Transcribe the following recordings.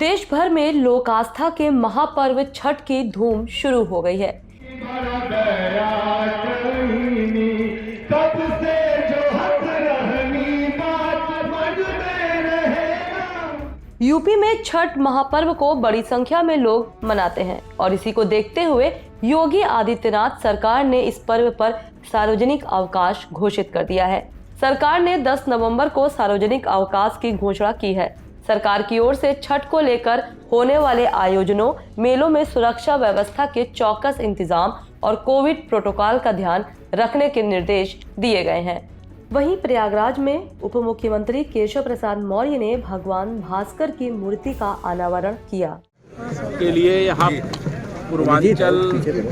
देश भर में लोक आस्था के महापर्व छठ की धूम शुरू हो गई है। यूपी में छठ महापर्व को बड़ी संख्या में लोग मनाते हैं और इसी को देखते हुए योगी आदित्यनाथ सरकार ने इस पर्व पर सार्वजनिक अवकाश घोषित कर दिया है। सरकार ने 10 नवंबर को सार्वजनिक अवकाश की घोषणा की है। सरकार की ओर से छठ को लेकर होने वाले आयोजनों, मेलों में सुरक्षा व्यवस्था के चौकस इंतजाम और कोविड प्रोटोकॉल का ध्यान रखने के निर्देश दिए गए हैं। वहीं प्रयागराज में उप मुख्यमंत्री केशव प्रसाद मौर्य ने भगवान भास्कर की मूर्ति का अनावरण किया। के लिए यहाँ पूर्वांचल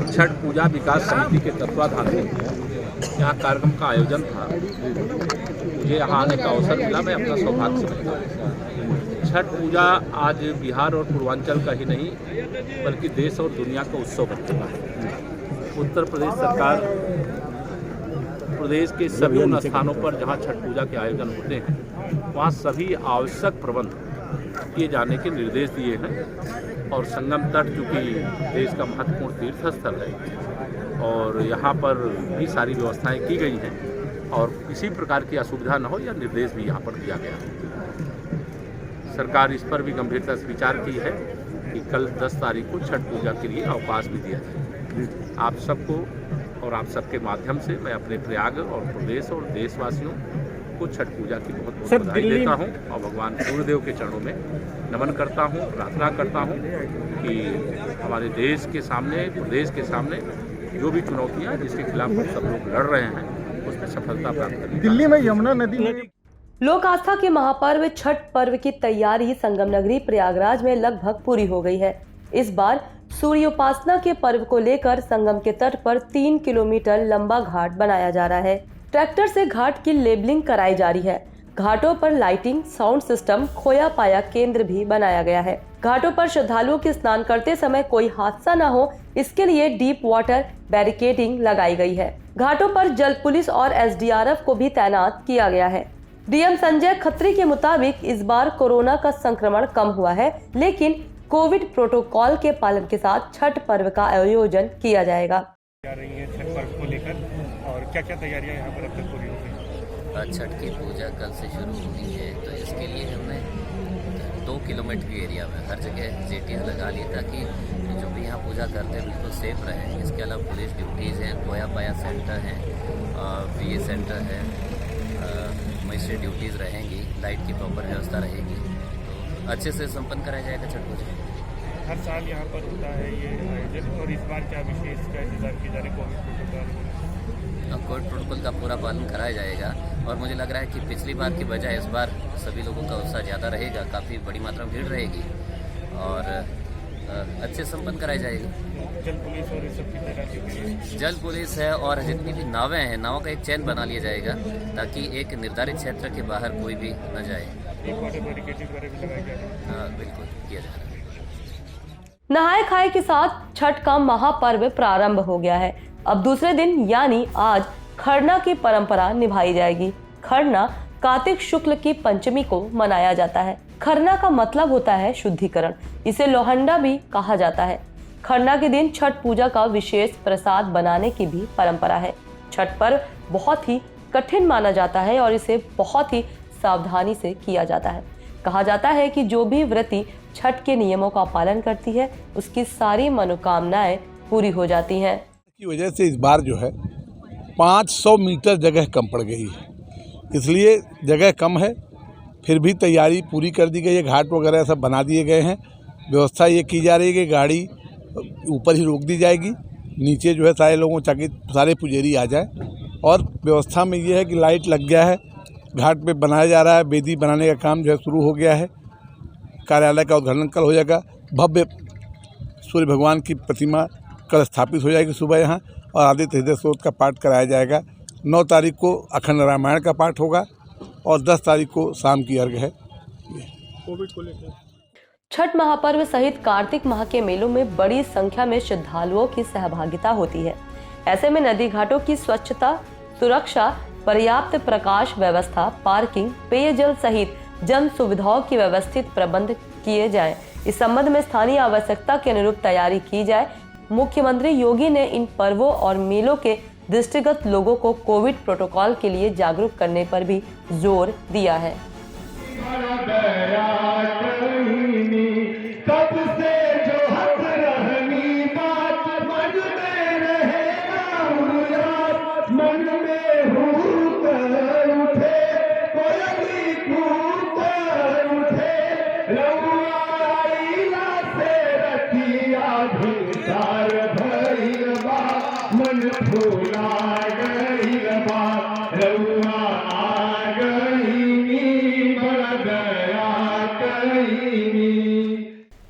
छठ पूजा विकास समिति के तत्वाधान में यहाँ कार्यक्रम का आयोजन था। मुझे यहाँ आने का अवसर मिला, मैं अपना सौभाग्य समझता। छठ पूजा आज बिहार और पूर्वांचल का ही नहीं बल्कि देश और दुनिया का उत्सव बन चुका है। उत्तर प्रदेश सरकार प्रदेश के सभी उन स्थानों पर जहां छठ पूजा के आयोजन होते हैं वहां सभी आवश्यक प्रबंध किए जाने के निर्देश दिए हैं। और संगम तट चूँकि देश का महत्वपूर्ण तीर्थ स्थल है और यहाँ पर भी सारी व्यवस्थाएं की गई हैं और किसी प्रकार की असुविधा न हो, यह निर्देश भी यहाँ पर दिया गया है। सरकार इस पर भी गंभीरता से विचार की है कि कल 10 तारीख को छठ पूजा के लिए अवकाश भी दिया जाए। आप सबको और आप सबके माध्यम से मैं अपने प्रयाग और प्रदेश और देशवासियों को छठ पूजा की बहुत बहुत बधाई देता हूं और भगवान सूर्यदेव के चरणों में नमन करता हूं, प्रार्थना करता हूं कि हमारे देश के सामने, प्रदेश के सामने जो भी चुनौतियां जिसके खिलाफ हम सब लोग लड़ रहे हैं उसमें सफलता प्राप्त करनी। दिल्ली में यमुना नदी में लोक आस्था के महापर्व छठ पर्व की तैयारी संगम नगरी प्रयागराज में लगभग पूरी हो गई है। इस बार सूर्योपासना के पर्व को लेकर संगम के तट पर 3 किलोमीटर लंबा घाट बनाया जा रहा है। ट्रैक्टर से घाट की लेबलिंग कराई जा रही है। घाटों पर लाइटिंग, साउंड सिस्टम, खोया पाया केंद्र भी बनाया गया है। घाटों पर श्रद्धालुओं के स्नान करते समय कोई हादसा न हो, इसके लिए डीप वाटर बैरिकेडिंग लगाई गई है। घाटों पर जल पुलिस और SDRF को भी तैनात किया गया है। DM संजय खत्री के मुताबिक इस बार कोरोना का संक्रमण कम हुआ है, लेकिन कोविड प्रोटोकॉल के पालन के साथ छठ पर्व का आयोजन किया जाएगा। जा रही है छठ पर्व को लेकर और क्या-क्या तैयारियां यहाँ पर अब तक पूरी हो गई? छठ की पूजा कल से शुरू हुई है, तो इसके लिए हमने 2 किलोमीटर के एरिया में हर जगह जेटियाँ लगा ली ताकि जो भी यहाँ पूजा करते हैं बिल्कुल सेफ रहे। इसके अलावा पुलिस ड्यूटीज़ हैं, खोया पाया सेंटर है, VA सेंटर है, मजिस्ट्रेट ड्यूटीज़ रहेंगी, लाइट की प्रॉपर व्यवस्था रहेगी, तो अच्छे से संपन्न कराया जाएगा छठ पूजा। हर साल यहाँ पर होता है ये आयोजन और इस बार क्या विशेष का इंतजार किया जा रहा है? कोविड प्रोटोकॉल का पूरा पालन कराया जाएगा और मुझे लग रहा है कि पिछली बार की बजाय इस बार सभी लोगों का उत्साह ज़्यादा रहेगा, काफ़ी बड़ी मात्रा में भीड़ रहेगी और अच्छे संपन्न कराया जाएगा। जल पुलिस और इस सब की तैनाती हुई है? जल पुलिस है और जितनी भी नावें हैं, नावों का एक चयन बना लिया जाएगा ताकि एक निर्धारित क्षेत्र के बाहर कोई भी न जाए। एक वाटर बैरिकेडिंग वगैरह भी लगाया गया? हाँ, बिल्कुल किया जा रहा है। नहाय खाए के साथ छठ का महापर्व प्रारंभ हो गया है। अब दूसरे दिन यानी आज खरना की परंपरा निभाई जाएगी। खरना कार्तिक शुक्ल की पंचमी को मनाया जाता है। खरना का मतलब होता है शुद्धिकरण। इसे लोहंडा भी कहा जाता है। खरना के दिन छठ पूजा का विशेष प्रसाद बनाने की भी परंपरा है। छठ पर्व बहुत ही कठिन माना जाता है और इसे बहुत ही सावधानी से किया जाता है। कहा जाता है कि जो भी व्रती छठ के नियमों का पालन करती है उसकी सारी मनोकामनाएं पूरी हो जाती हैं। की वजह से इस बार जो है 500 मीटर जगह कम पड़ गई है, इसलिए जगह कम है, फिर भी तैयारी पूरी कर दी गई है। घाट वगैरह सब बना दिए गए हैं। व्यवस्था ये की जा रही है कि गाड़ी ऊपर ही रोक दी जाएगी, नीचे जो है सारे लोगों ताकि सारे पुजारी आ जाए। और व्यवस्था में ये है कि लाइट लग गया है, घाट पे बनाया जा रहा है, वेदी बनाने का काम जो है शुरू हो गया है। कार्यालय का उद्घाटन कल हो जाएगा। भव्य सूर्य भगवान की प्रतिमा कल स्थापित हो जाएगी सुबह यहाँ और आदित्य हृदय स्तोत्र का पाठ कराया जाएगा। 9 तारीख को अखंड रामायण का पाठ होगा और 10 तारीख को शाम की अर्घ है। कोविड को लेकर छठ महापर्व सहित कार्तिक माह के मेलों में बड़ी संख्या में श्रद्धालुओं की सहभागिता होती है। ऐसे में नदी घाटों की स्वच्छता, सुरक्षा, पर्याप्त प्रकाश व्यवस्था, पार्किंग, पेयजल सहित जन सुविधाओं की व्यवस्थित प्रबंध किए जाएं। इस संबंध में स्थानीय आवश्यकता के अनुरूप तैयारी की जाए। मुख्यमंत्री योगी ने इन पर्वों और मेलों के दृष्टिगत लोगों को कोविड प्रोटोकॉल के लिए जागरूक करने पर भी जोर दिया है।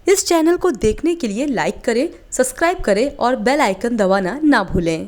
इस चैनल को देखने के लिए लाइक करें, सब्सक्राइब करें और बेल आइकन दबाना ना भूलें।